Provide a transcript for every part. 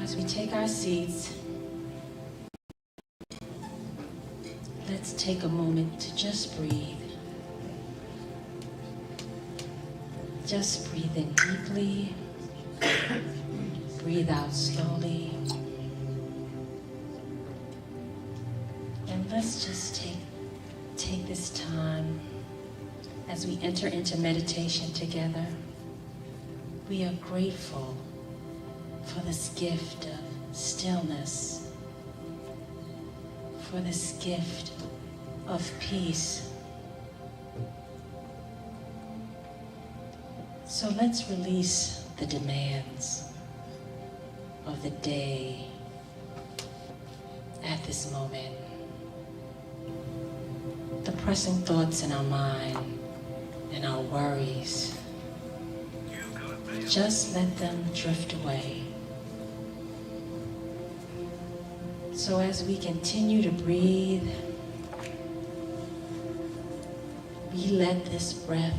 as we take our seats, let's take a moment to just breathe. Just breathe in deeply, breathe out slowly, and let's just take this time as we enter into meditation together. We are grateful for this gift of stillness, for this gift of peace. So let's release the demands of the day at this moment. The pressing thoughts in our mind and our worries, just let them drift away. So as we continue to breathe, we let this breath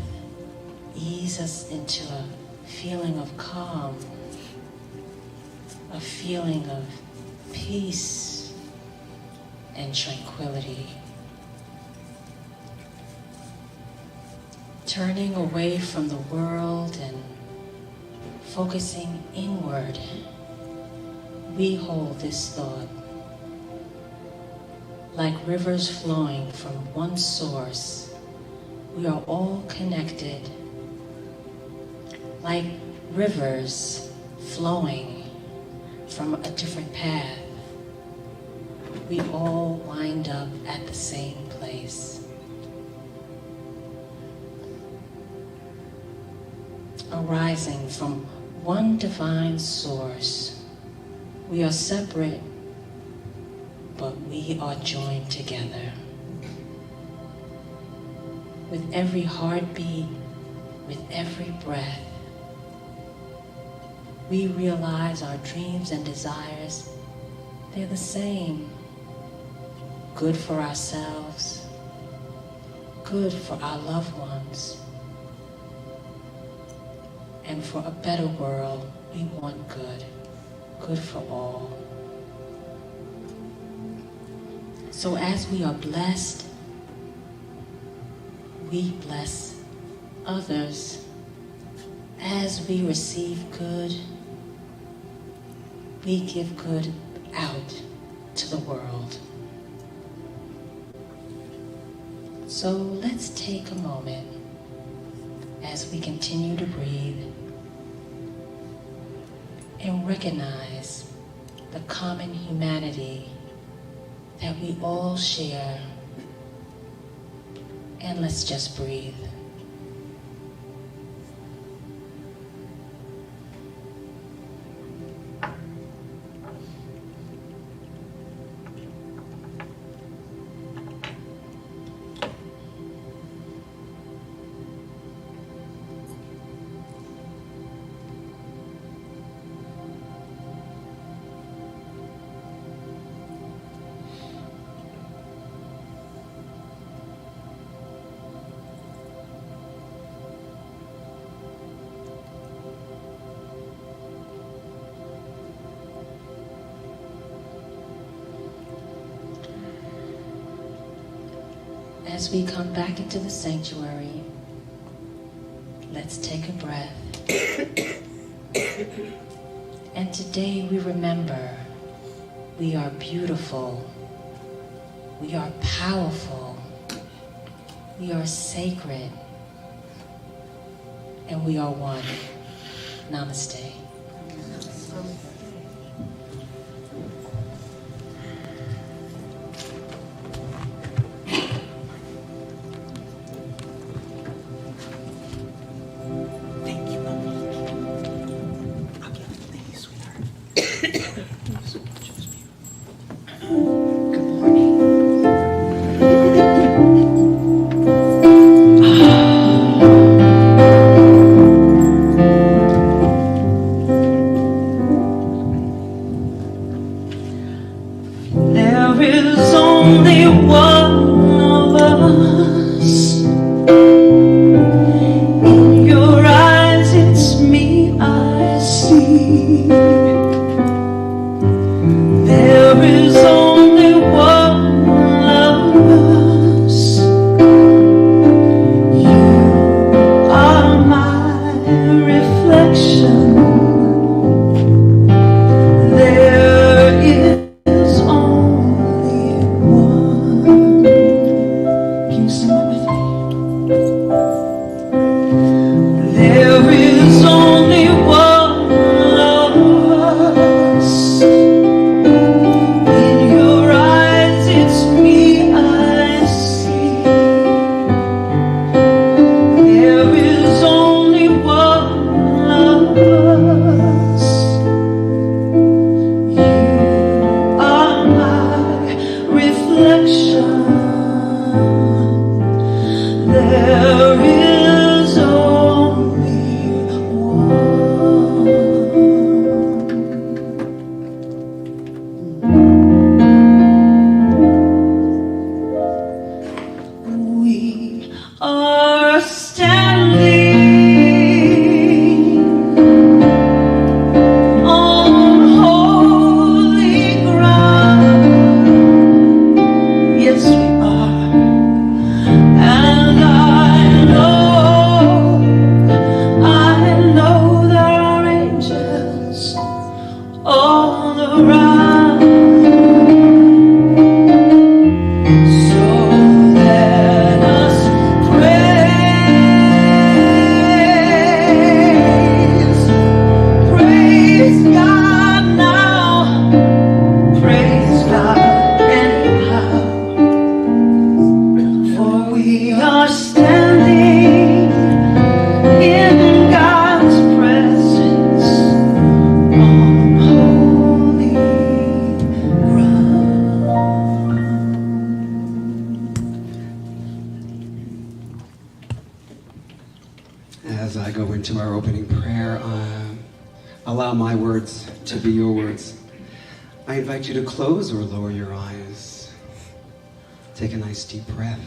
ease us into a feeling of calm, a feeling of peace and tranquility. Turning away from the world and focusing inward, we hold this thought. Like rivers flowing from one source, we are all connected. Like rivers flowing from a different path, we all wind up at the same place. Arising from one divine source, we are separate, but we are joined together. With every heartbeat, with every breath, we realize our dreams and desires, they're the same. Good for ourselves, good for our loved ones, and for a better world, we want good for all. So as we are blessed, we bless others. As we receive good, we give good out to the world. So let's take a moment as we continue to breathe and recognize the common humanity that we all share. And let's just breathe. As we come back into the sanctuary, let's take a breath. And today we remember we are beautiful, we are powerful, we are sacred, and we are one. Namaste. all around. So let us praise God now, praise God anyhow, for we are standing in God's presence on holy ground. As I go into our opening prayer, allow my words to be your words. I invite you to close or lower your eyes. Take a nice deep breath.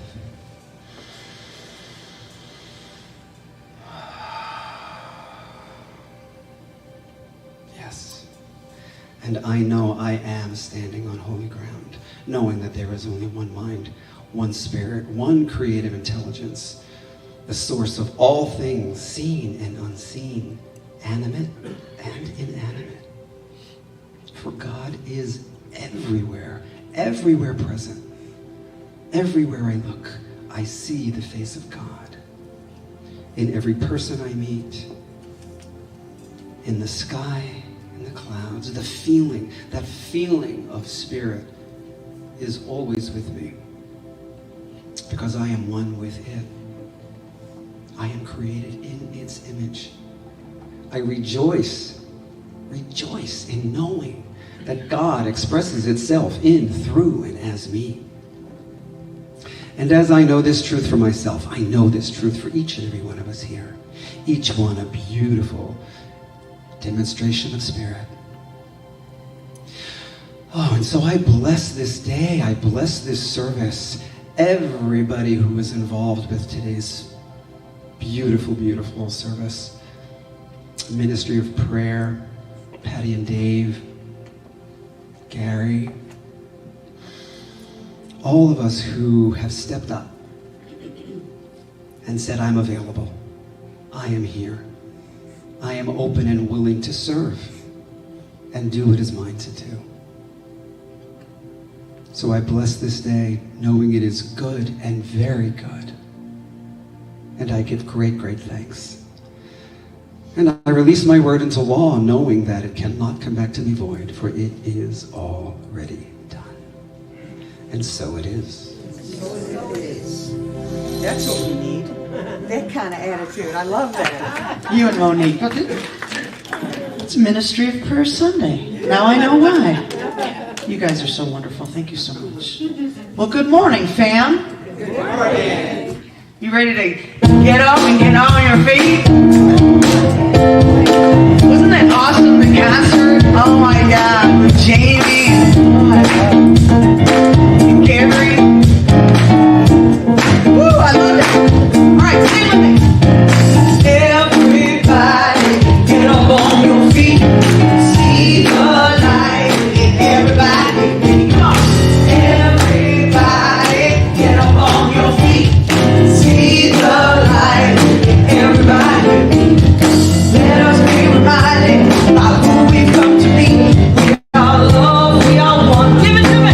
Yes. And I know I am standing on holy ground, knowing that there is only one mind, one spirit, one creative intelligence, the source of all things, seen and unseen, animate and inanimate. For God is everywhere, everywhere present. Everywhere I look, I see the face of God. In every person I meet, in the sky, in the clouds, that feeling of spirit is always with me, because I am one with it. I am created in its image. I rejoice in knowing that God expresses itself in, through, and as me. And as I know this truth for myself, I know this truth for each and every one of us here. Each one a beautiful demonstration of spirit. Oh, and so I bless this day. I bless this service. Everybody who was involved with today's beautiful, beautiful service. Ministry of Prayer, Patty and Dave, Gary, all of us who have stepped up and said, I'm available. I am here. I am open and willing to serve and do what is mine to do. So I bless this day, knowing it is good and very good. And I give great, great thanks. And I release my word into law, knowing that it cannot come back to me void, for it is already done. And so it is. So it is. That's what we need. That kind of attitude. I love that. You and Monique. It's Ministry of Prayer Sunday. Now I know why. You guys are so wonderful. Thank you so much. Well, good morning, fam. Good morning. You ready to get up and get on your feet? Wasn't that awesome, the concert? Oh my God, with Jamie and Gary. Woo, I love it. All right, sing with me. Everybody, get up on your feet. See the light. Everybody, come on. Everybody, get up on your feet. See the light. Everybody, let us be reminded about who we've come to be. We are love, we are one. Give it to me.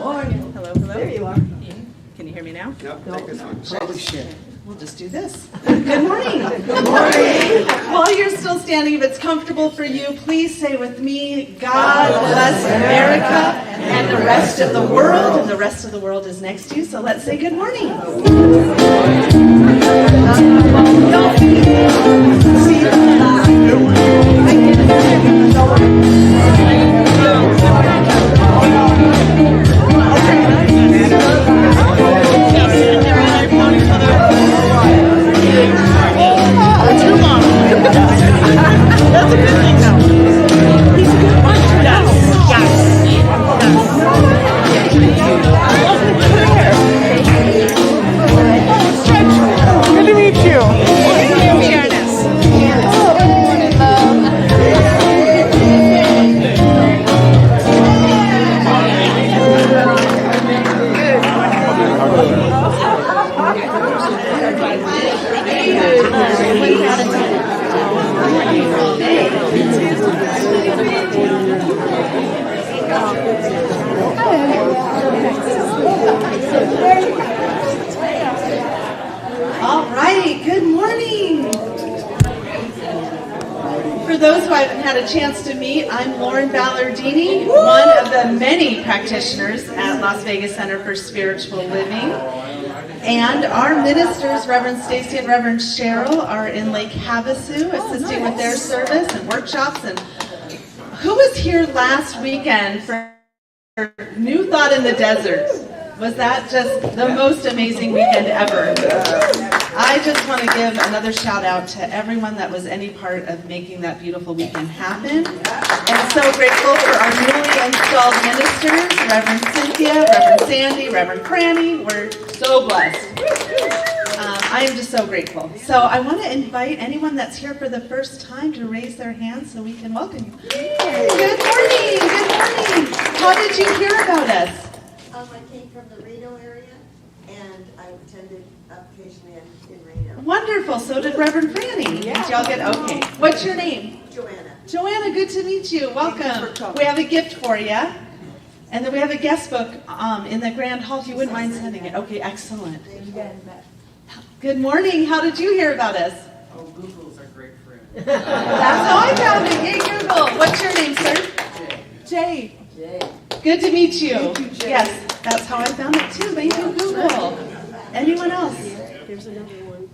morning. Hello, hello. There you are. Can you hear me now? Yep, take this one. Holy shit. We'll just do this. Good morning. Good morning. While you're still standing, if it's comfortable for you, please say with me, God bless America and the rest of the world. And the rest of the world is next to you, so let's say good morning. Good to meet you. All righty, good morning. For those who I haven't had a chance to meet, I'm Lauren Ballardini, one of the many practitioners at Las Vegas Center for Spiritual Living. And our ministers, Reverend Stacy and Reverend Cheryl, are in Lake Havasu assisting with their service and workshops. And who was here last weekend for New Thought in the Desert? Was that just the most amazing weekend ever? I just want to give another shout out to everyone that was any part of making that beautiful weekend happen. And so grateful for our newly installed ministers, Reverend Cynthia, Reverend Sandy, Reverend Franny. We're so blessed. I am just so grateful. So I want to invite anyone that's here for the first time to raise their hand so we can welcome you. Good morning, good morning. How did you hear about us? I came from the Reno area, and I attended occasionally in Reno. Wonderful. So did Reverend Franny. Did y'all get okay? What's your name? Joanna. Joanna, good to meet you. Welcome. We have a gift for you. And then we have a guest book in the Grand Hall if you wouldn't mind sending it. Okay, excellent. Good morning. How did you hear about us? Oh, Google's our great friend. That's how I found it. Yay, Google. What's your name, sir? Jay. Good to meet you. Yes, that's how I found it too. Thank you, Google. Anyone else? Here's another one.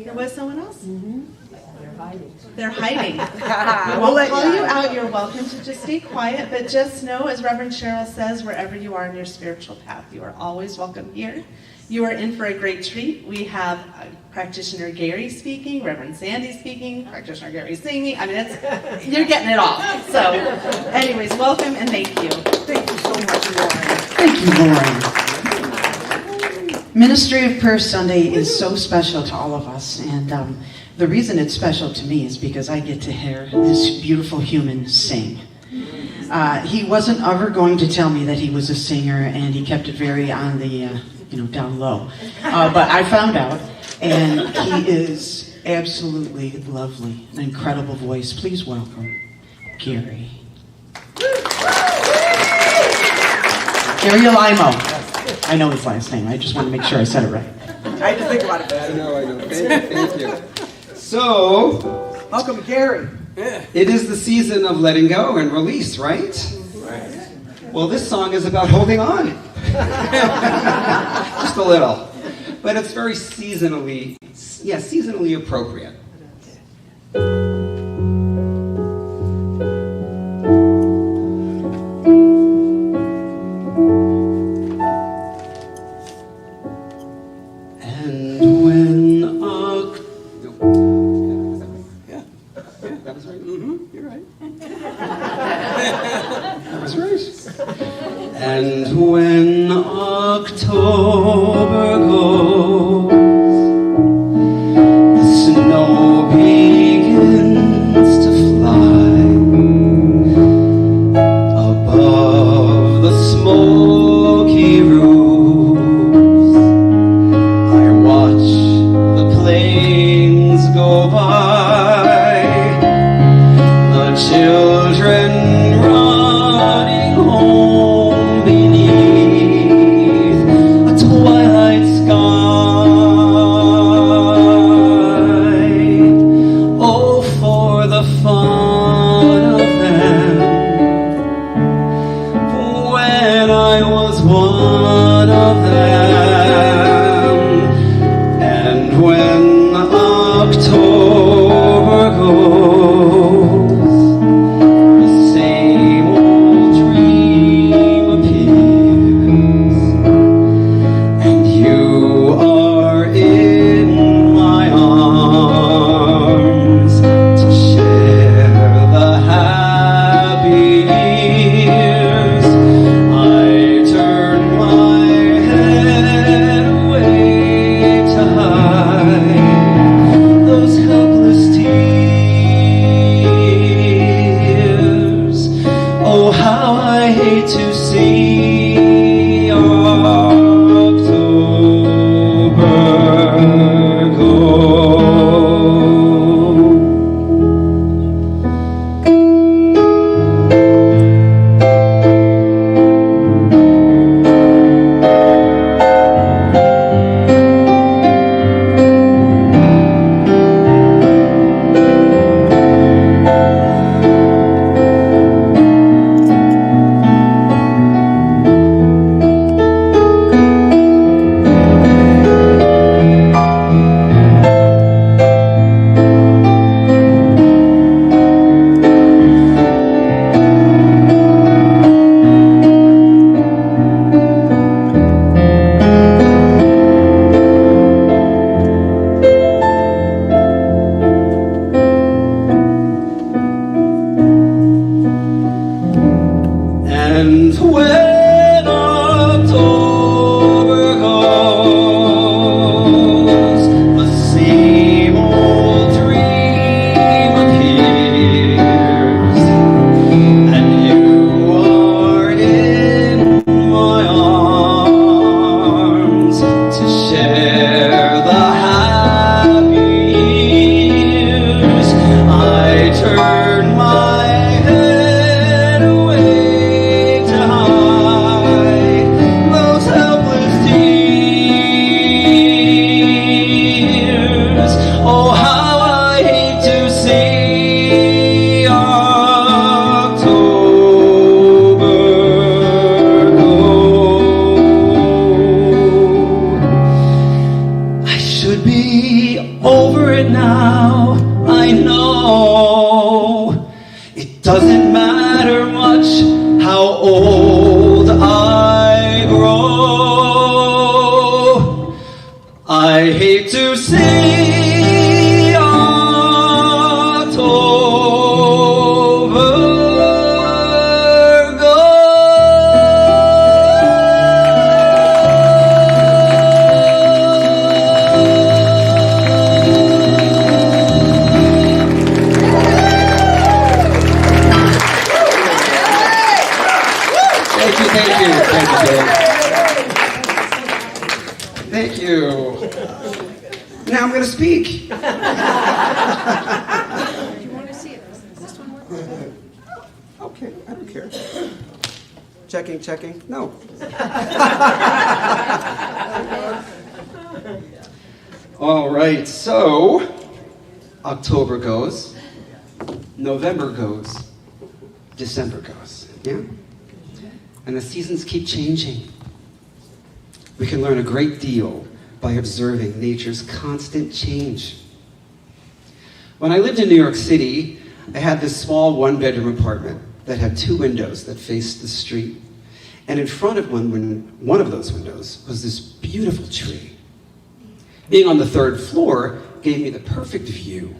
There was someone else? They're hiding. They're hiding. We won't call you out. You're welcome to just stay quiet, but just know, as Reverend Cheryl says, wherever you are in your spiritual path, you are always welcome here. You are in for a great treat. We have practitioner Gary speaking, Reverend Sandy speaking, practitioner Gary singing. I mean, you're getting it all. So, anyways, welcome and thank you. Thank you so much, Lauren. Thank you, Lauren. Ministry of Prayer Sunday is so special to all of us, and the reason it's special to me is because I get to hear this beautiful human sing. He wasn't ever going to tell me that he was a singer, and he kept it very on the, down low. But I found out, and he is absolutely lovely, an incredible voice. Please welcome Gary. Gary Alimo. I know his last name. I just want to make sure I said it right. I had to think about it. I know. Thank you. So, Welcome, Gary. it is the season of letting go and release, right? Right. Well, this song is about holding on. Just a little. But it's very seasonally appropriate. And when October goes, the snow begins to fly above the smoky roofs. I watch the planes go by, the children running home beneath was one of them. And when October goes, the same old dream appears, and you are in my arms to share the happy years. I turn my head away to hide those helpless tears. Oh, how I hate to see October go. And when October goes, the same old dream appears, and you are in my arms to share the happy years. I turn my head away to hide those helpless tears. Oh, how I hate to see October go. I should be over it now, I know. It doesn't matter much how old I grow. I hate to see October go. Thank you, thank you, thank you, Dave. Thank you. Now I'm going to speak. Okay, I don't care. Checking. No. All right, so October goes, November goes, December goes. Yeah? And the seasons keep changing. We can learn a great deal by observing nature's constant change. When I lived in New York City, I had this small one-bedroom apartment that had 2 windows that faced the street. And in front of one of those windows was this beautiful tree. Being on the 3rd floor gave me the perfect view.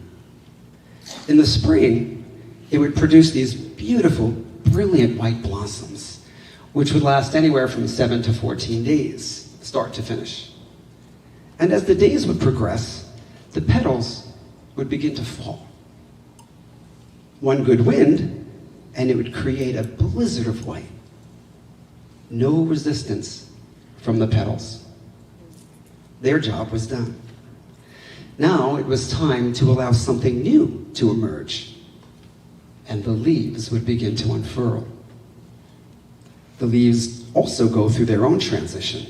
In the spring, it would produce these beautiful, brilliant white blossoms, which would last anywhere from 7 to 14 days, start to finish. And as the days would progress, the petals would begin to fall. One good wind, and it would create a blizzard of white. No resistance from the petals. Their job was done. Now it was time to allow something new to emerge, and the leaves would begin to unfurl. The leaves also go through their own transition.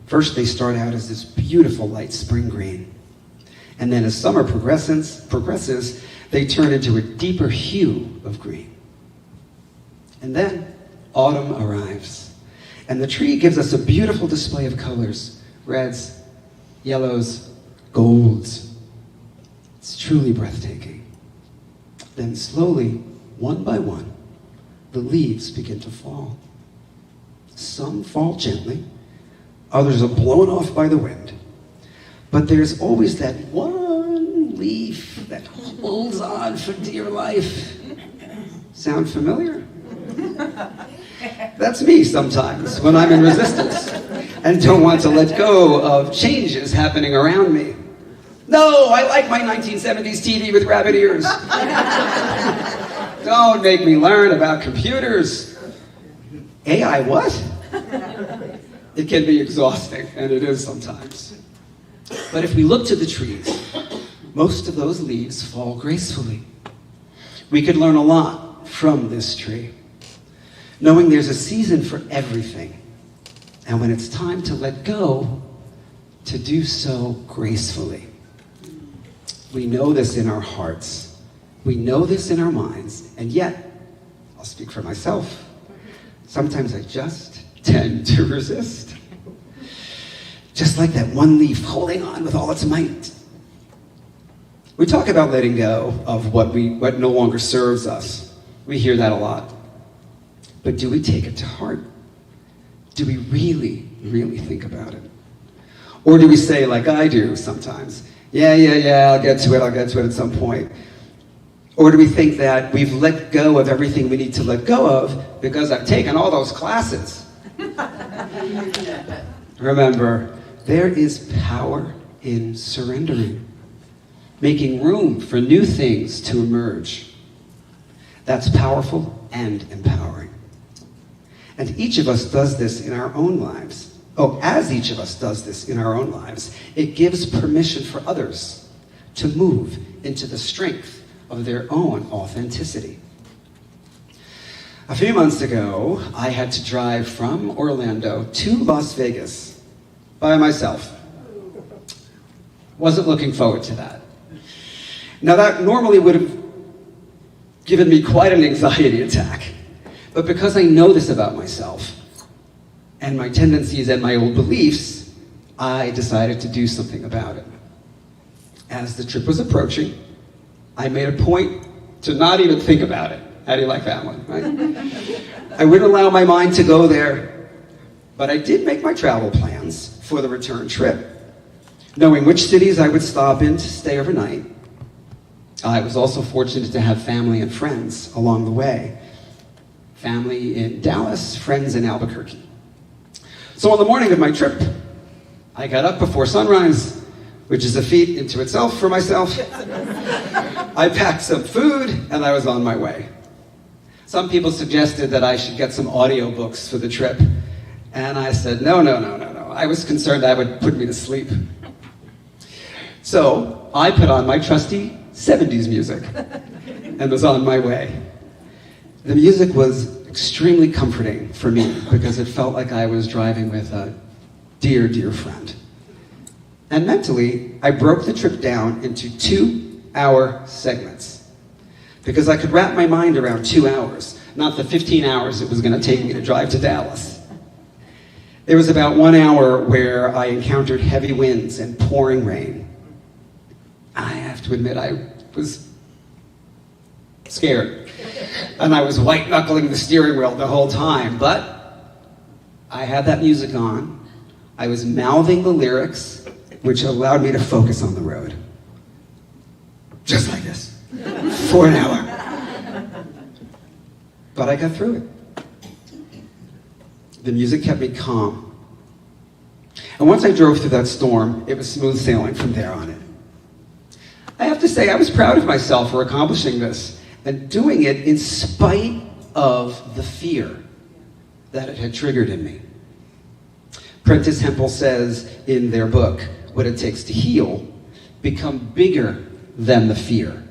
First, they start out as this beautiful light spring green. And then as summer progresses, they turn into a deeper hue of green. And then autumn arrives. And the tree gives us a beautiful display of colors, reds, yellows, golds. It's truly breathtaking. Then slowly, one by one, the leaves begin to fall. Some fall gently, others are blown off by the wind. But there's always that one leaf that holds on for dear life. Sound familiar? That's me sometimes when I'm in resistance and don't want to let go of changes happening around me. No, I like my 1970s TV with rabbit ears. Don't make me learn about computers. AI what? It can be exhausting, and it is sometimes. But if we look to the trees, most of those leaves fall gracefully. We could learn a lot from this tree, knowing there's a season for everything. And when it's time to let go, to do so gracefully. We know this in our hearts. We know this in our minds. And yet, I'll speak for myself, sometimes I just tend to resist. Just like that one leaf holding on with all its might. We talk about letting go of what no longer serves us. We hear that a lot. But do we take it to heart? Do we really, really think about it? Or do we say, like I do sometimes, yeah, I'll get to it at some point. Or do we think that we've let go of everything we need to let go of because I've taken all those classes? Remember, there is power in surrendering, making room for new things to emerge. That's powerful and empowering. And each of us does this in our own lives. As each of us does this in our own lives, it gives permission for others to move into the strength of their own authenticity. A few months ago, I had to drive from Orlando to Las Vegas by myself. Wasn't looking forward to that. Now that normally would have given me quite an anxiety attack. But because I know this about myself and my tendencies and my old beliefs, I decided to do something about it. As the trip was approaching, I made a point to not even think about it. How do you like that one, right? I wouldn't allow my mind to go there, but I did make my travel plans for the return trip, knowing which cities I would stop in to stay overnight. I was also fortunate to have family and friends along the way. Family in Dallas, friends in Albuquerque. So on the morning of my trip, I got up before sunrise, which is a feat into itself for myself. I packed some food and I was on my way. Some people suggested that I should get some audiobooks for the trip. And I said, no. I was concerned that would put me to sleep. So I put on my trusty 70s music and was on my way. The music was extremely comforting for me because it felt like I was driving with a dear, dear friend. And mentally, I broke the trip down into 2-hour segments because I could wrap my mind around 2 hours, not the 15 hours it was going to take me to drive to Dallas. There was about 1 hour where I encountered heavy winds and pouring rain. I have to admit, I was scared. And I was white-knuckling the steering wheel the whole time, but I had that music on. I was mouthing the lyrics, which allowed me to focus on the road. Just like this, for an hour. But I got through it. The music kept me calm. And once I drove through that storm, it was smooth sailing from there on in. I have to say, I was proud of myself for accomplishing this and doing it in spite of the fear that it had triggered in me. Prentice Hempel says in their book, What It Takes to Heal, become bigger than the fear.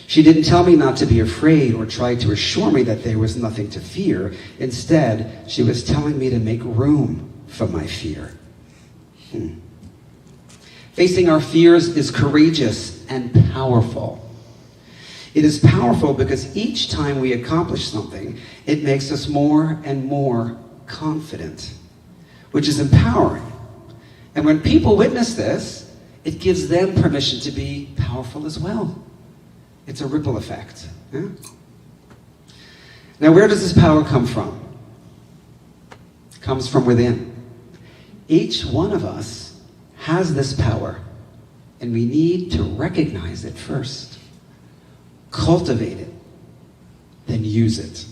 She didn't tell me not to be afraid or try to assure me that there was nothing to fear. Instead, she was telling me to make room for my fear. Facing our fears is courageous and powerful. It is powerful because each time we accomplish something, it makes us more and more confident, which is empowering. And when people witness this, it gives them permission to be powerful as well. It's a ripple effect. Yeah? Now, where does this power come from? It comes from within. Each one of us has this power, and we need to recognize it first, cultivate it, then use it.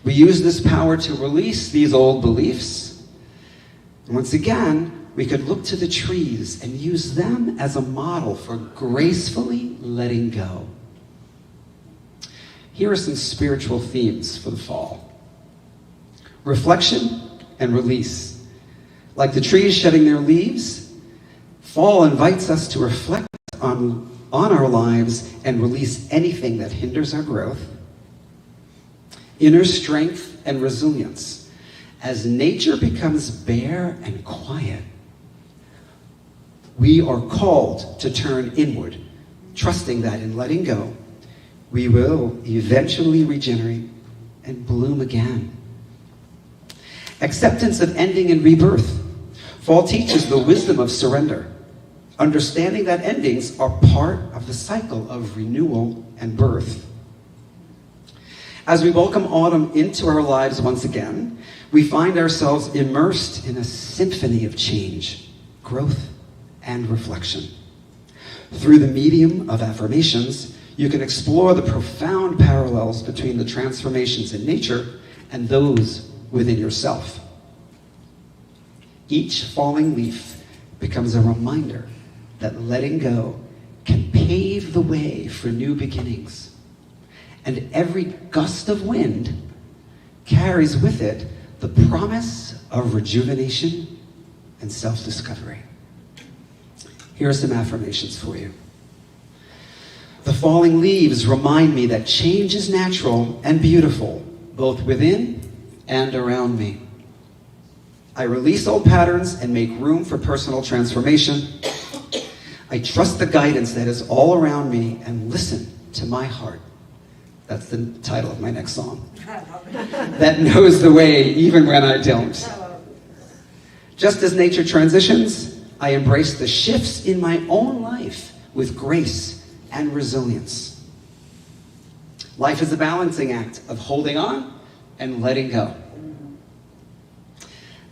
We use this power to release these old beliefs. And once again, we could look to the trees and use them as a model for gracefully letting go. Here are some spiritual themes for the fall. Reflection and release. Like the trees shedding their leaves, fall invites us to reflect on our lives and release anything that hinders our growth. Inner strength and resilience. As nature becomes bare and quiet, we are called to turn inward, trusting that in letting go, we will eventually regenerate and bloom again. Acceptance of ending and rebirth. Fall teaches the wisdom of surrender, understanding that endings are part of the cycle of renewal and birth. As we welcome autumn into our lives once again, we find ourselves immersed in a symphony of change, growth, and reflection. Through the medium of affirmations, you can explore the profound parallels between the transformations in nature and those within yourself. Each falling leaf becomes a reminder that letting go can pave the way for new beginnings. And every gust of wind carries with it the promise of rejuvenation and self-discovery. Here are some affirmations for you. The falling leaves remind me that change is natural and beautiful, both within and around me. I release old patterns and make room for personal transformation. I trust the guidance that is all around me and listen to my heart. That's the title of my next song. That knows the way even when I don't. Just as nature transitions, I embrace the shifts in my own life with grace and resilience. Life is a balancing act of holding on and letting go.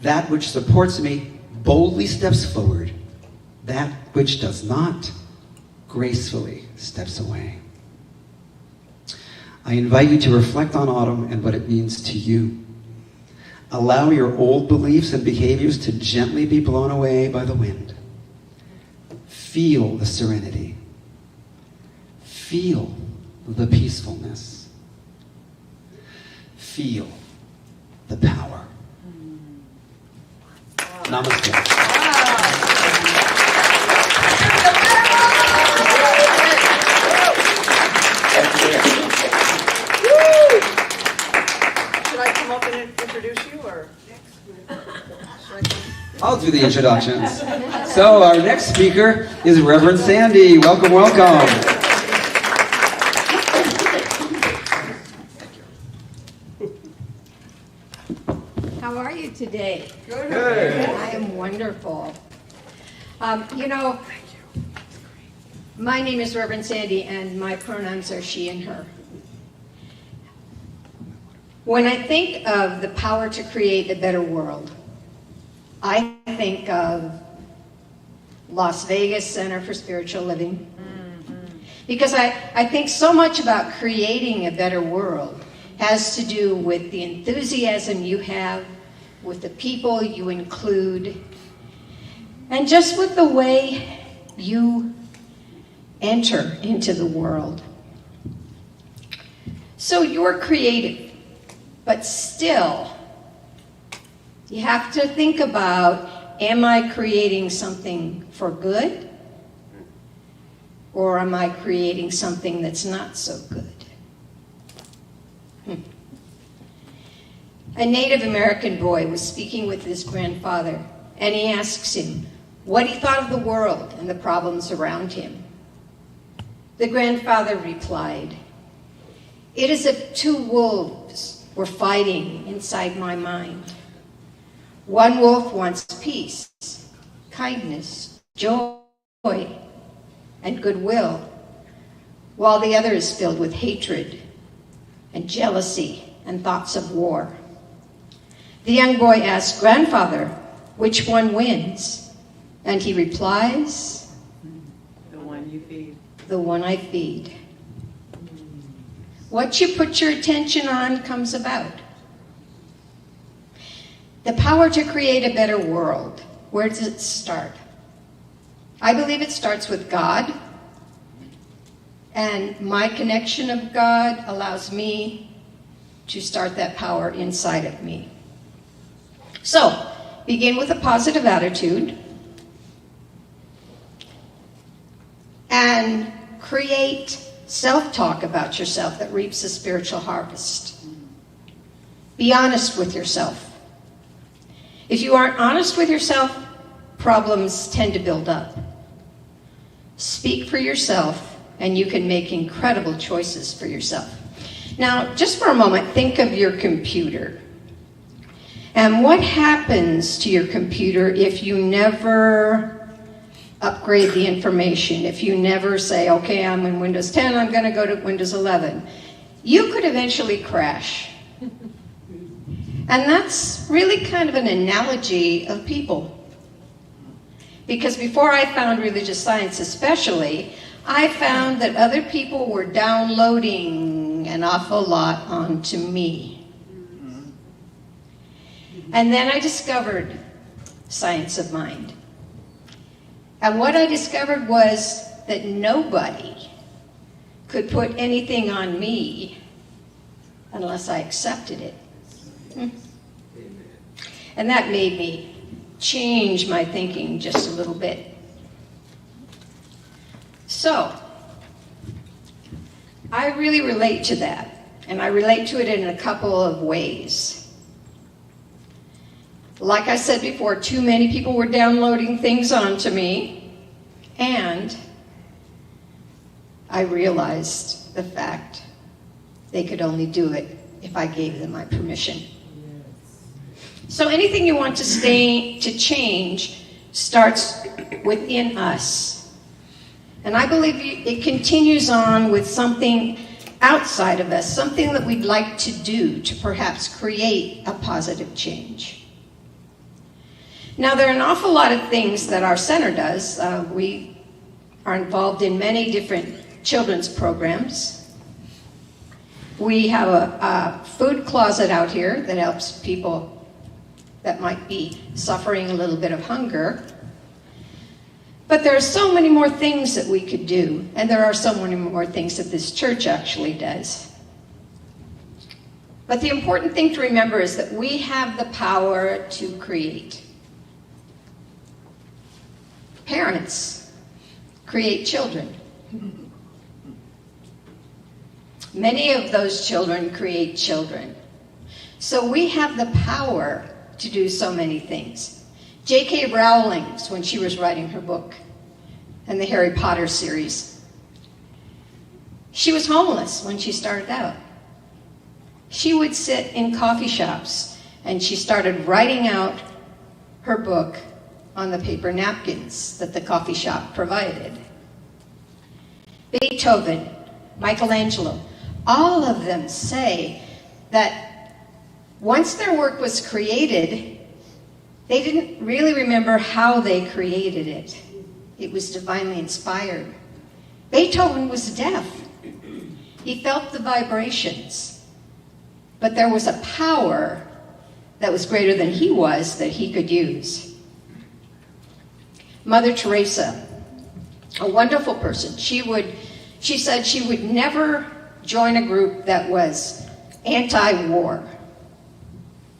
That which supports me boldly steps forward. That which does not gracefully steps away. I invite you to reflect on autumn and what it means to you. Allow your old beliefs and behaviors to gently be blown away by the wind. Feel the serenity. Feel the peacefulness. Feel the power. Namaste. Should I come up and introduce you, or? I'll do the introductions. So our next speaker is Reverend Sandy. Welcome, welcome. How are you today? Good. I am wonderful. My name is Reverend Sandy, and my pronouns are she and her. When I think of the power to create a better world, I think of Las Vegas Center for Spiritual Living. Because I think so much about creating a better world has to do with the enthusiasm you have, with the people you include, and just with the way you enter into the world. So you're creative, but still, you have to think about, am I creating something for good? Or am I creating something that's not so good? A Native American boy was speaking with his grandfather, and he asks him what he thought of the world and the problems around him. The grandfather replied, "It is as if two wolves were fighting inside my mind. One wolf wants peace, kindness, joy, and goodwill, while the other is filled with hatred and jealousy and thoughts of war. The young boy asks, "Grandfather, which one wins?" And he replies, The one you feed. "The one I feed." What you put your attention on comes about. The power to create a better world. Where does it start? I believe it starts with God, and my connection of God allows me to start that power inside of me. So, begin with a positive attitude and create self-talk about yourself that reaps a spiritual harvest. Be honest with yourself. If you aren't honest with yourself, problems tend to build up. Speak for yourself, and you can make incredible choices for yourself. Now, just for a moment, think of your computer. And what happens to your computer if you never upgrade the information, if you never say, okay, I'm in Windows 10, I'm going to go to Windows 11? You could eventually crash. And that's really kind of an analogy of people. Because before I found religious science especially, I found that other people were downloading an awful lot onto me. And then I discovered science of mind. And what I discovered was that nobody could put anything on me unless I accepted it. And that made me change my thinking just a little bit. So, I really relate to that, and I relate to it in a couple of ways. Like I said before, too many people were downloading things onto me, and I realized the fact they could only do it if I gave them my permission. So anything you want to change starts within us. And I believe it continues on with something outside of us, something that we'd like to do to perhaps create a positive change. Now, there are an awful lot of things that our center does. We are involved in many different children's programs. We have a food closet out here that helps people that might be suffering a little bit of hunger. But there are so many more things that we could do, and there are so many more things that this church actually does. But the important thing to remember is that we have the power to create. Parents create children. Many of those children create children. So we have the power to do so many things. J.K. Rowling, when she was writing her book and the Harry Potter series, she was homeless when she started out. She would sit in coffee shops and she started writing out her book on the paper napkins that the coffee shop provided. Beethoven, Michelangelo, all of them say that once their work was created, they didn't really remember how they created it. It was divinely inspired. Beethoven was deaf. He felt the vibrations. But there was a power that was greater than he was that he could use. Mother Teresa, a wonderful person, she said she would never join a group that was anti-war.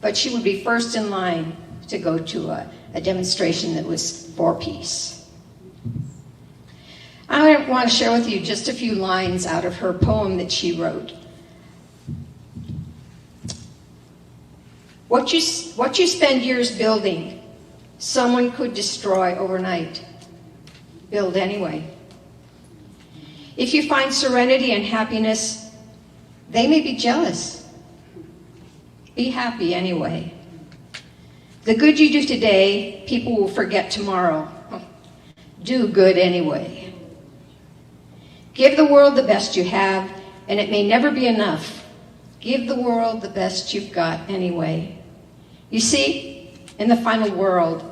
But she would be first in line to go to a demonstration that was for peace. I want to share with you just a few lines out of her poem that she wrote. What you spend years building, someone could destroy overnight. Build anyway. If you find serenity and happiness, they may be jealous. Be happy anyway. The good you do today, people will forget tomorrow. Do good anyway. Give the world the best you have, and it may never be enough. Give the world the best you've got anyway. You see, in the final world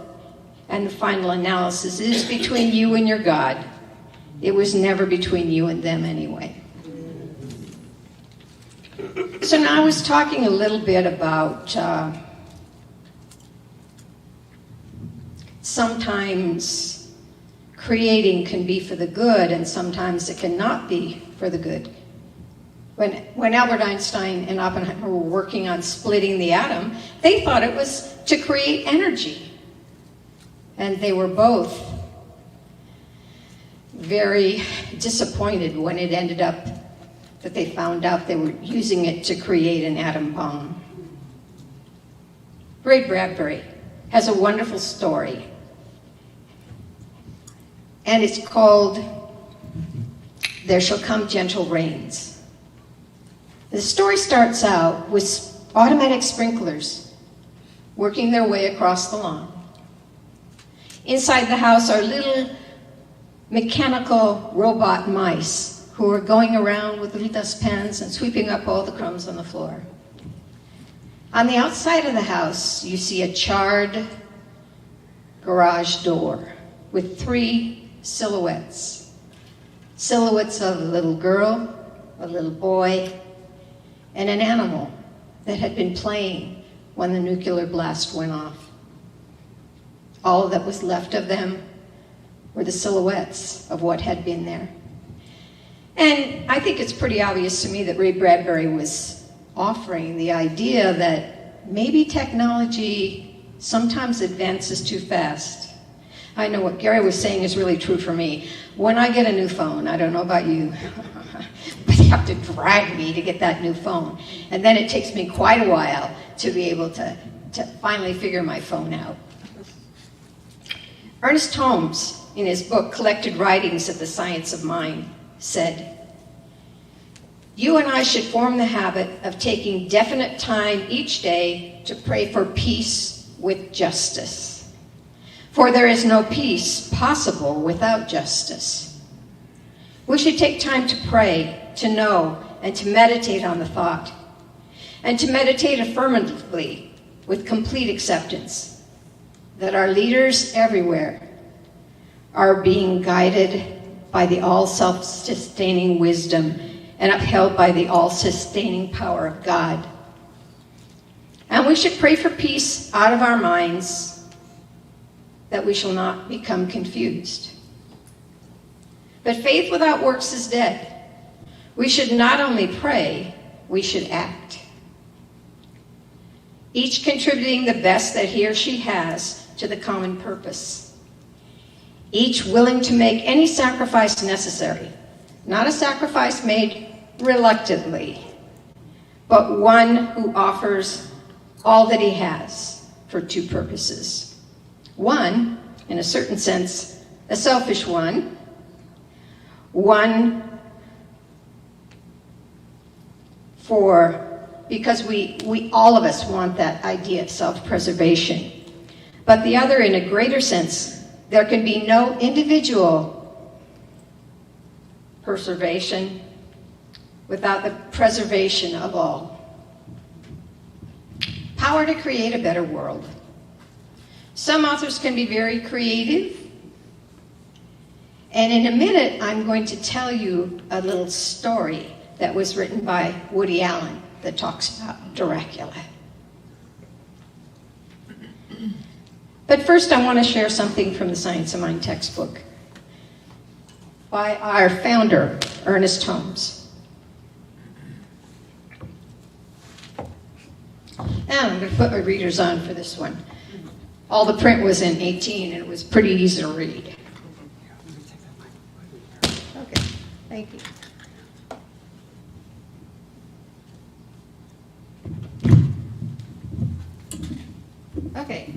and the final analysis, it is between you and your God. It was never between you and them anyway. So now I was talking a little bit about sometimes creating can be for the good and sometimes it cannot be for the good. When Albert Einstein and Oppenheimer were working on splitting the atom, they thought it was to create energy. And they were both very disappointed when it ended up that they found out they were using it to create an atom bomb. Ray Bradbury has a wonderful story. And it's called There Shall Come Gentle Rains. The story starts out with automatic sprinklers working their way across the lawn. Inside the house are little mechanical robot mice who are going around with little dustpans and sweeping up all the crumbs on the floor. On the outside of the house, you see a charred garage door with 3 silhouettes. Silhouettes of a little girl, a little boy, and an animal that had been playing when the nuclear blast went off. All that was left of them were the silhouettes of what had been there. And I think it's pretty obvious to me that Ray Bradbury was offering the idea that maybe technology sometimes advances too fast. I know what Gary was saying is really true for me. When I get a new phone, I don't know about you, but you have to drag me to get that new phone. And then it takes me quite a while to be able to finally figure my phone out. Ernest Holmes, in his book, Collected Writings of the Science of Mind, said, "You and I should form the habit of taking definite time each day to pray for peace with justice. For there is no peace possible without justice. We should take time to pray, to know, and to meditate on the thought, and to meditate affirmatively with complete acceptance that our leaders everywhere are being guided by the all-self-sustaining wisdom and upheld by the all-sustaining power of God. And we should pray for peace out of our minds, that we shall not become confused. But faith without works is dead. We should not only pray, we should act. Each contributing the best that he or she has to the common purpose. Each willing to make any sacrifice necessary, not a sacrifice made reluctantly, but one who offers all that he has for 2 purposes. One, in a certain sense, a selfish one. One because we all of us want that idea of self-preservation. But the other, in a greater sense, there can be no individual preservation without the preservation of all. Power to create a better world. Some authors can be very creative. And in a minute, I'm going to tell you a little story that was written by Woody Allen that talks about Dracula. But first, I want to share something from the Science of Mind textbook by our founder, Ernest Holmes. And I'm going to put my readers on for this one. All the print was in 18, and it was pretty easy to read. Okay, thank you. Okay.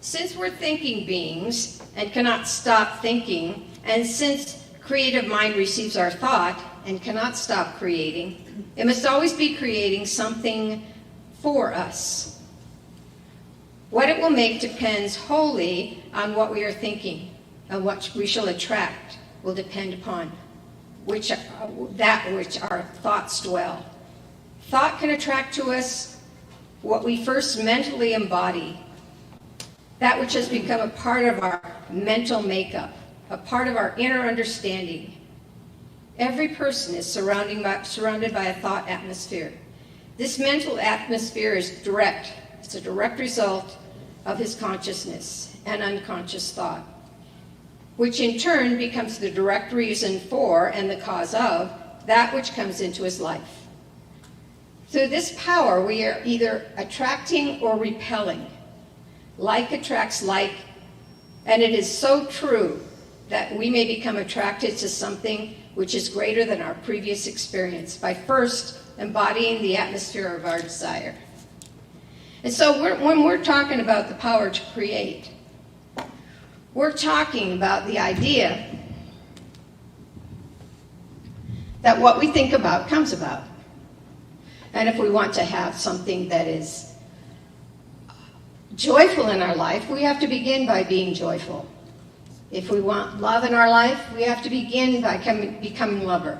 Since we're thinking beings and cannot stop thinking, and since creative mind receives our thought and cannot stop creating. It must always be creating something for us. What it will make depends wholly on what we are thinking, and what we shall attract will depend upon that which our thoughts dwell. Thought can attract to us what we first mentally embody, that which has become a part of our mental makeup, a part of our inner understanding. Every person is surrounded by a thought atmosphere. This mental atmosphere is direct. It's a direct result of his consciousness and unconscious thought, which in turn becomes the direct reason for and the cause of that which comes into his life. Through this power, we are either attracting or repelling. Like attracts like, and it is so true that we may become attracted to something which is greater than our previous experience by first embodying the atmosphere of our desire. And so when we're talking about the power to create, we're talking about the idea that what we think about comes about. And if we want to have something that is joyful in our life, we have to begin by being joyful. If we want love in our life, we have to begin by becoming loving.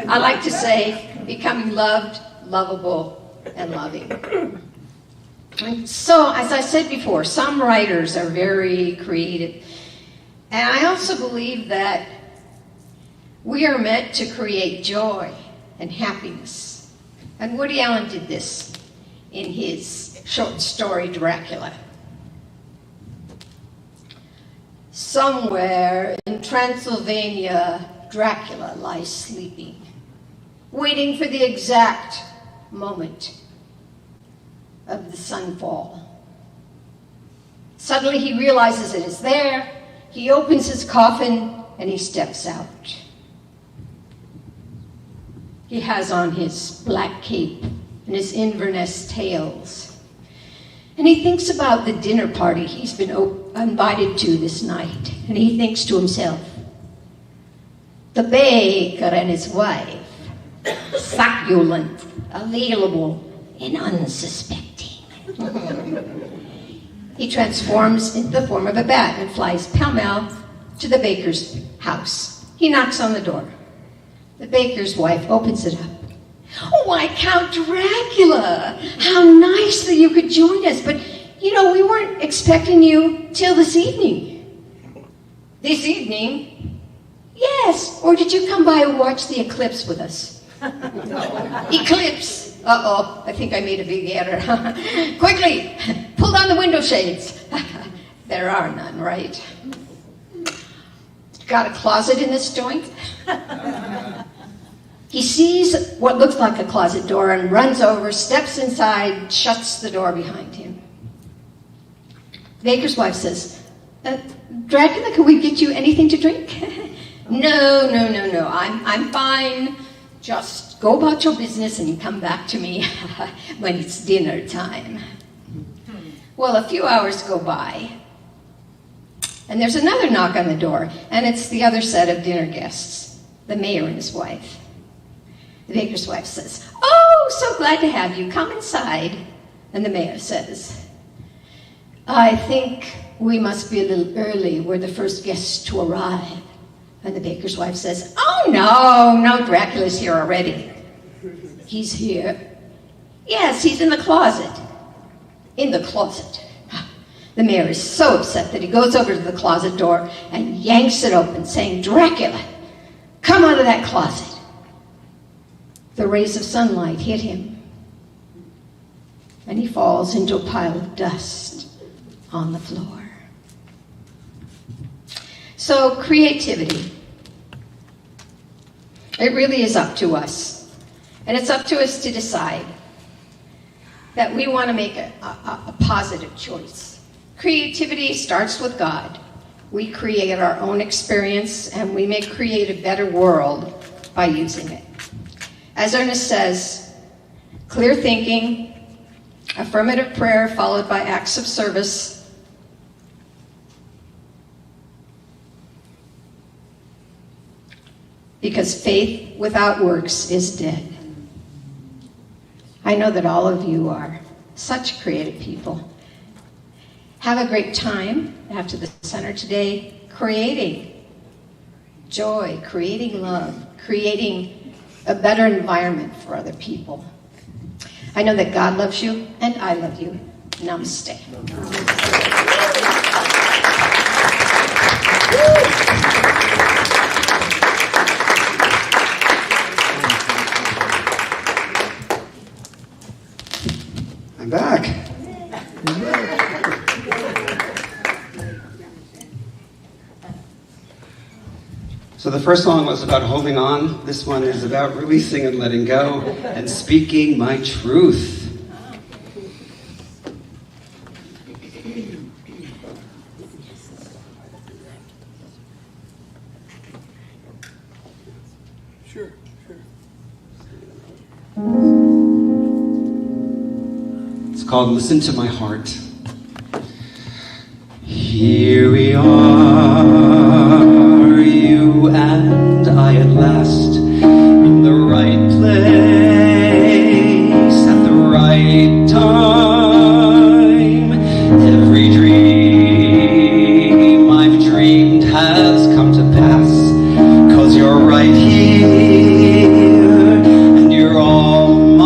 I like to say becoming loved, lovable, and loving. And so, as I said before, some writers are very creative. And I also believe that we are meant to create joy and happiness. And Woody Allen did this in his short story, Dracula. Somewhere in Transylvania, Dracula lies sleeping, waiting for the exact moment of the sunfall. Suddenly he realizes it is there. He opens his coffin and he steps out. He has on his black cape and his Inverness tails. And he thinks about the dinner party he's been invited to this night. And he thinks to himself, the baker and his wife, succulent, available, and unsuspecting. He transforms into the form of a bat and flies pell-mell to the baker's house. He knocks on the door. The baker's wife opens it up. Oh, why, Count Dracula! How nice that you could join us, but, we weren't expecting you till this evening. This evening? Yes, or did you come by and watch the eclipse with us? Eclipse! Uh-oh, I think I made a big error. Quickly, pull down the window shades. There are none, right? Got a closet in this joint? He sees what looks like a closet door and runs over, steps inside, shuts the door behind him. The baker's wife says, Dracula, can we get you anything to drink? No. I'm fine. Just go about your business and come back to me when it's dinner time. Well, a few hours go by, and there's another knock on the door, and it's the other set of dinner guests, the mayor and his wife. The baker's wife says, oh, so glad to have you. Come inside. And the mayor says, I think we must be a little early. We're the first guests to arrive. And the baker's wife says, oh, no, Dracula's here already. He's here. Yes, he's in the closet. In the closet. The mayor is so upset that he goes over to the closet door and yanks it open, saying, Dracula, come out of that closet. The rays of sunlight hit him, and he falls into a pile of dust on the floor. So creativity, it really is up to us. And it's up to us to decide that we want to make a positive choice. Creativity starts with God. We create our own experience, and we may create a better world by using it. As Ernest says, clear thinking, affirmative prayer followed by acts of service, because faith without works is dead. I know that all of you are such creative people. Have a great time after the center today, creating joy, creating love, creating a better environment for other people. I know that God loves you, and I love you. Namaste. I'm back. So the first song was about holding on. This one is about releasing and letting go and speaking my truth. Sure. It's called Listen to My Heart. Here we are, you and I at last, in the right place at the right time. Every dream I've dreamed has come to pass, 'cause you're right here and you're all mine.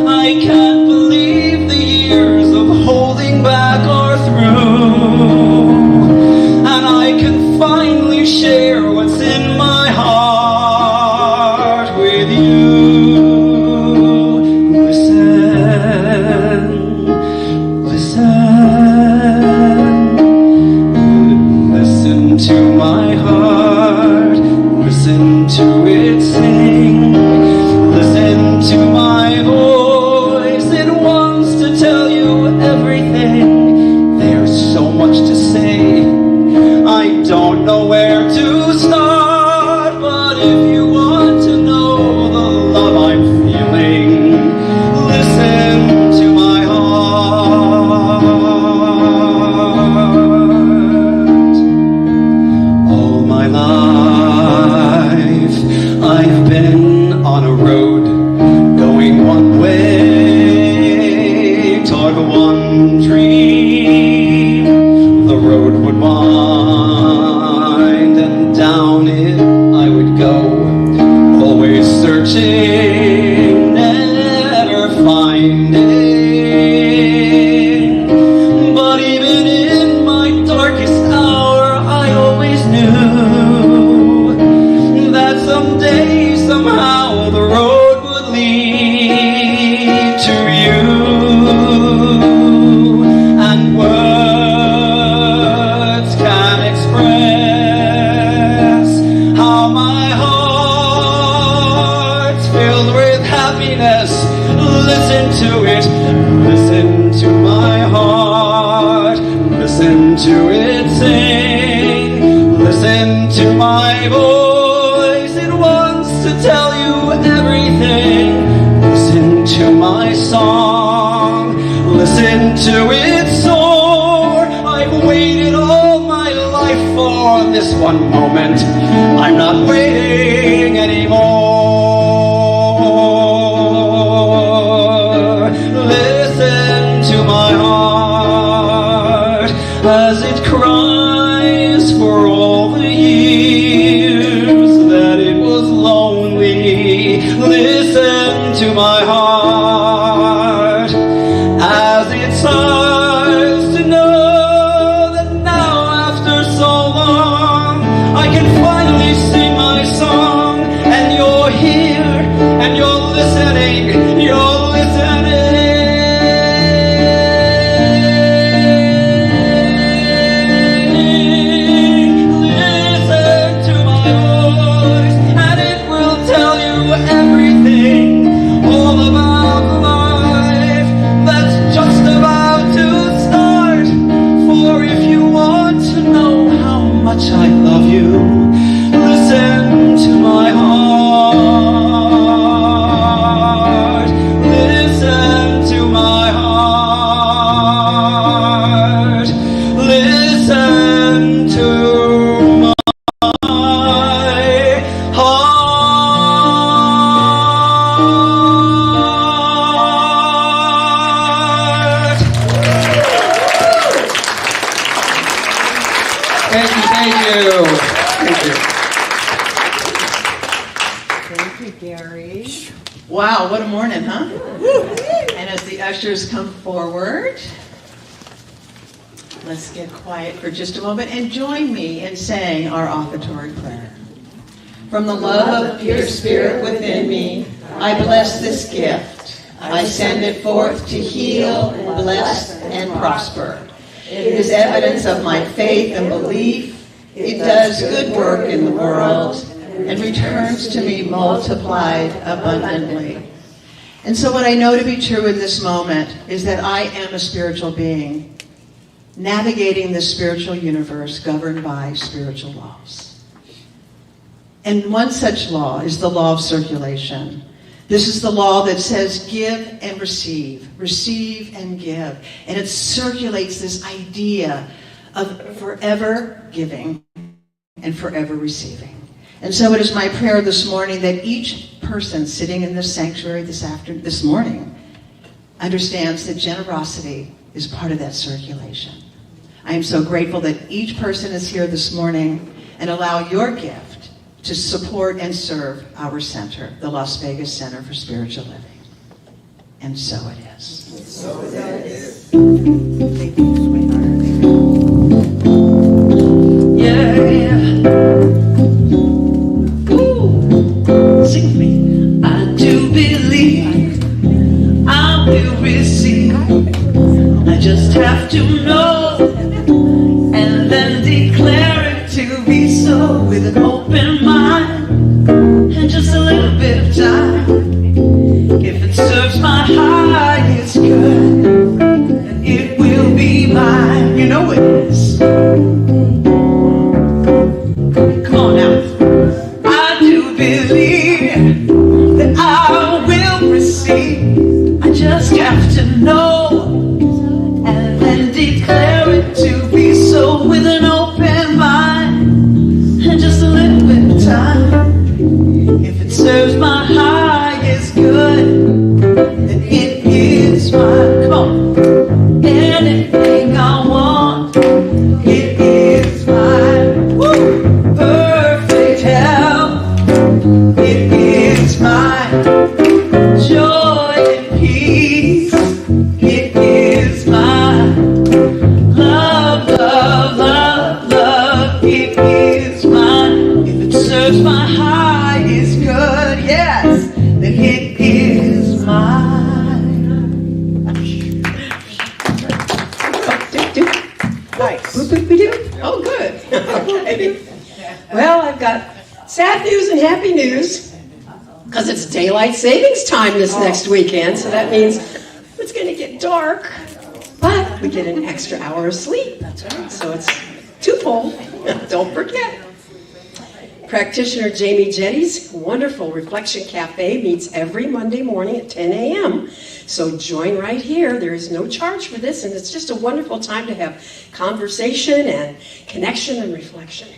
I can't believe the years of holding back are through, and I can finally share what's in my heart with you. Listen to my heart, listen to it sing, listen to my voice, it wants to tell you everything. There's so much to say, I don't know where to start, but if you want to know the love I'm feeling, listen to my heart. All my life I've been on a road, going one way toward one dream. The road would wind and down it I would go, always searching, never finding. But even in my darkest hour I always knew that someday, somehow, the road would lead to you. And words can't express how my heart's filled with happiness. Listen to it, listen to my heart, listen to it sing, listen to my voice, it wants to tell you everything. Listen to my song, listen to it soar. I've waited all my life for this one moment, I'm not waiting anymore. Listen to my heart as it cries for all the years that it was lonely. Listen to my heart as it sighs to know that now, after so long, I can finally sing my song. And you're here and you're listening, you're listening. Listen to my voice and it will tell you everything, all about you. Thank you. Thank you, Gary. Wow, what a morning, huh? And as the ushers come forward, let's get quiet for just a moment and join me in saying our offertory prayer. From the love of pure spirit within me, I bless this gift. I send it forth to heal, bless, and prosper. It is evidence of my faith and belief. It does good work in the world and returns to me multiplied abundantly. And so what I know to be true in this moment is that I am a spiritual being, navigating the spiritual universe governed by spiritual laws. And one such law is the law of circulation. This is the law that says give and receive and give. And it circulates this idea of forever giving and forever receiving. And so it is my prayer this morning that each person sitting in this sanctuary this morning understands that generosity is part of that circulation. I am so grateful that each person is here this morning and allow your gift to support and serve our center, the Las Vegas Center for Spiritual Living. And so it is. So it is. Thank you, sweetheart. Sing with me. I do believe I will receive. I just have to know and then declare it to be so with an open mind and just a little bit of time. If it serves my highest good, then it will be mine. You know it is. Come on now. I do believe that I will receive. I just have to know and then declare it to be so with an open mind and just a little bit of time. If it serves my highest good, then it is mine. Come on. Anything I want, it is mine. Woo! Perfect health, it is mine. Joy and peace, it is mine. Love, love, love, love, it is mine. If it serves my highest good, yes, then it is mine. Nice. Oh, good. Okay. Well, I've got sad news and happy news because it's daylight savings time this next weekend, so that means it's going to get dark, but we get an extra hour of sleep. That's right. So it's twofold. Don't forget. Practitioner Jamie Jetty's wonderful Reflection Cafe meets every Monday morning at 10 a.m. So join right here. There is no charge for this, and it's just a wonderful time to have conversation and connection and reflection.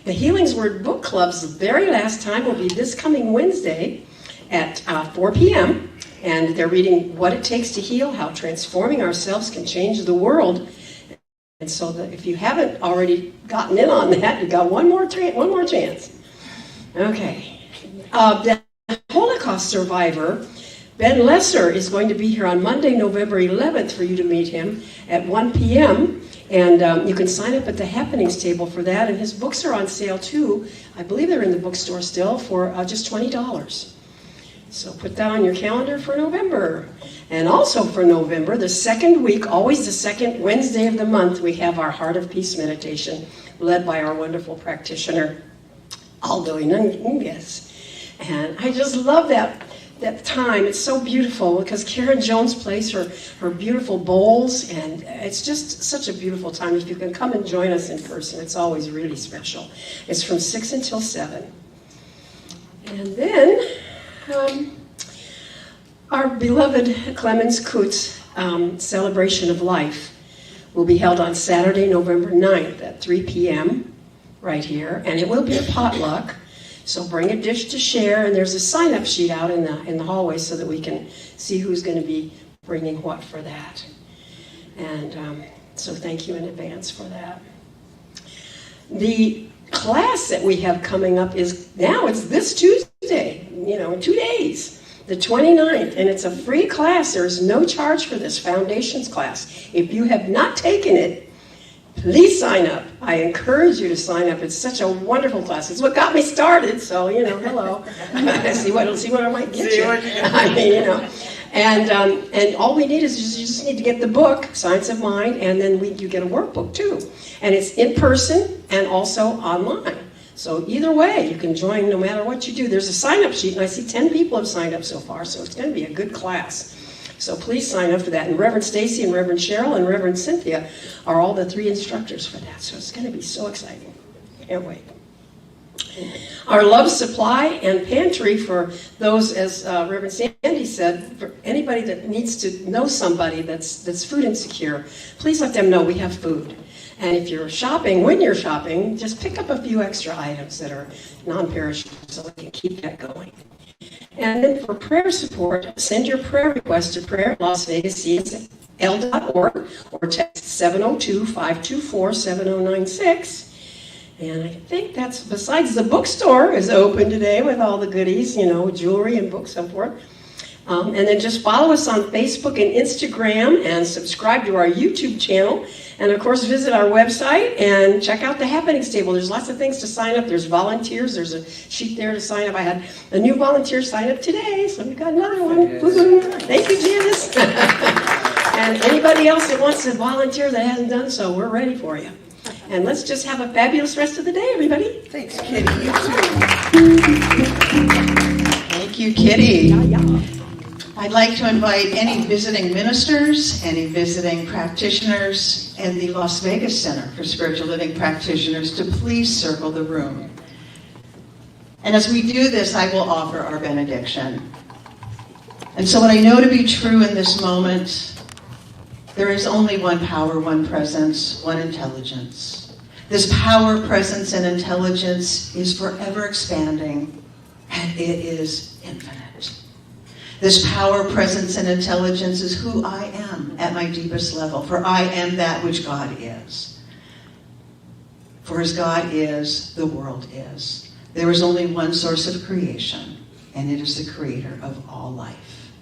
The Healing's Word Book Club's very last time will be this coming Wednesday at 4 p.m. And they're reading What It Takes to Heal, How Transforming Ourselves Can Change the World. And so if you haven't already gotten in on that, you got one more chance. Okay. The Holocaust survivor, Ben Lesser, is going to be here on Monday, November 11th for you to meet him at 1 p.m. And you can sign up at the Happenings table for that. And his books are on sale too. I believe they're in the bookstore still for just $20. So put that on your calendar for November. And also for November, the second week, always the second Wednesday of the month, we have our Heart of Peace meditation led by our wonderful practitioner, Aldo Inunguez. And I just love that time. It's so beautiful because Karen Jones plays her beautiful bowls, and it's just such a beautiful time. If you can come and join us in person, it's always really special. It's from 6 until 7. And then our beloved Clemens Kutz celebration of life will be held on Saturday, November 9th at 3 p.m. right here, and it will be a potluck. So bring a dish to share, and there's a sign-up sheet out in the hallway so that we can see who's going to be bringing what for that. And so thank you in advance for that. The class that we have coming up is now, it's this Tuesday, in 2 days, the 29th, and it's a free class. There is no charge for this foundations class. If you have not taken it, please sign up. I encourage you to sign up. It's such a wonderful class. It's what got me started, so, hello. see what I might get you. I mean, And all we need is you just need to get the book, Science of Mind, and then you get a workbook too. And it's in person and also online. So either way, you can join no matter what you do. There's a sign-up sheet, and I see 10 people have signed up so far, so it's going to be a good class. So please sign up for that. And Reverend Stacy and Reverend Cheryl and Reverend Cynthia are all the 3 instructors for that. So it's going to be so exciting. Can't wait. Our love supply and pantry for those, as Reverend Sandy said, for anybody that needs to know somebody that's food insecure, please let them know we have food. And if you're shopping, when you're shopping, just pick up a few extra items that are non-perishable so we can keep that going. And then for prayer support, send your prayer request to prayer@LVCSL.org or text 702-524-7096. And I think that's, besides the bookstore is open today with all the goodies, jewelry and books and so forth. And then just follow us on Facebook and Instagram and subscribe to our YouTube channel. And of course, visit our website and check out the happenings table. There's lots of things to sign up. There's volunteers. There's a sheet there to sign up. I had a new volunteer sign up today, so we've got another one. Woo-hoo. Thank you, Janice. And anybody else that wants to volunteer that hasn't done so, we're ready for you. And let's just have a fabulous rest of the day, everybody. Thanks, Kitty. You too. Thank you, Kitty. I'd like to invite any visiting ministers, any visiting practitioners, and the Las Vegas Center for Spiritual Living Practitioners to please circle the room. And as we do this, I will offer our benediction. And so what I know to be true in this moment, there is only one power, one presence, one intelligence. This power, presence, and intelligence is forever expanding, and it is infinite. This power, presence, and intelligence is who I am at my deepest level, for I am that which God is. For as God is, the world is. There is only one source of creation, and it is the creator of all life.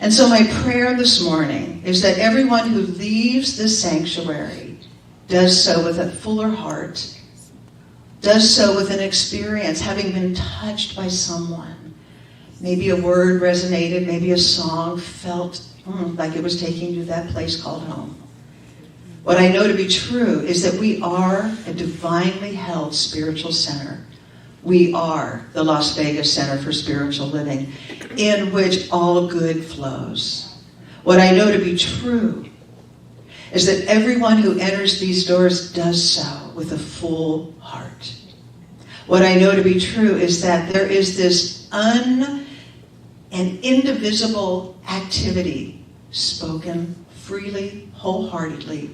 And so my prayer this morning is that everyone who leaves this sanctuary does so with a fuller heart, does so with an experience, having been touched by someone. Maybe a word resonated, maybe a song felt like it was taking you to that place called home. What I know to be true is that we are a divinely held spiritual center. We are the Las Vegas Center for Spiritual Living, in which all good flows. What I know to be true is that everyone who enters these doors does so with a full heart. What I know to be true is that there is this and indivisible activity spoken freely, wholeheartedly,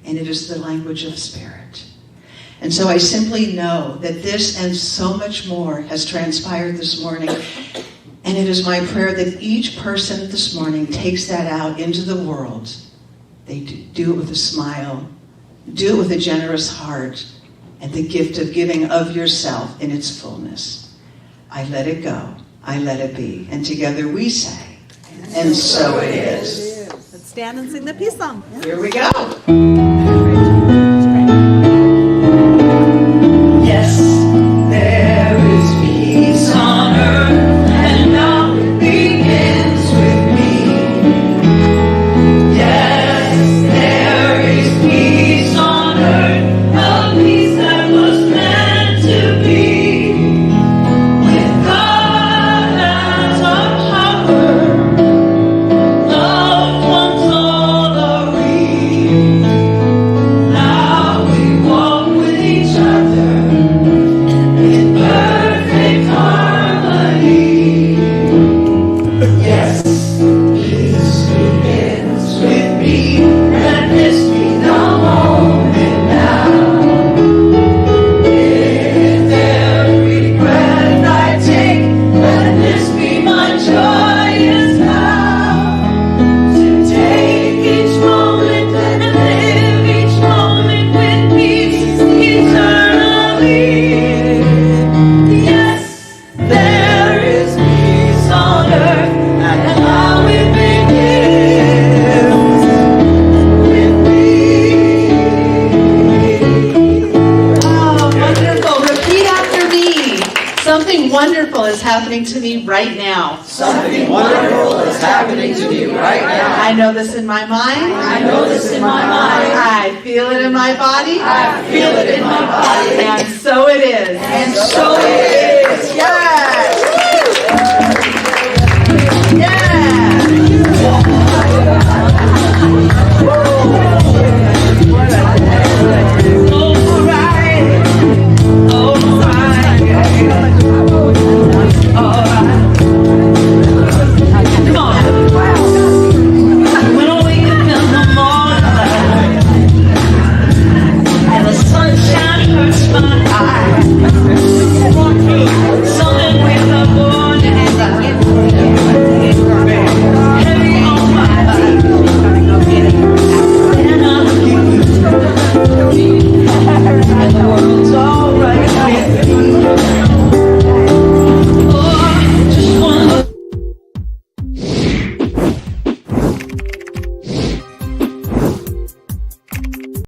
and it is the language of spirit. And so I simply know that this and so much more has transpired this morning, and it is my prayer that each person this morning takes that out into the world. They do it with a smile, do it with a generous heart, and the gift of giving of yourself in its fullness. I let it go. I let it be. And together we say, and so it is. Let's stand and sing the peace song. Here we go. Yes, there is peace on earth, and now it begins with me. Yes, there is peace on earth, a peace that was meant to be. With God as our power, loved ones all are we. Now we walk with each other in perfect harmony. Yes, peace begins with me. Let this be the moment now. With every breath I take, let this be my joyous vow. To take each moment and live each moment with peace eternal. wonderful is happening to me right now. I know this in my mind. I know this in my mind. I feel it in my body. I feel it in my body. And so it is. And so it is.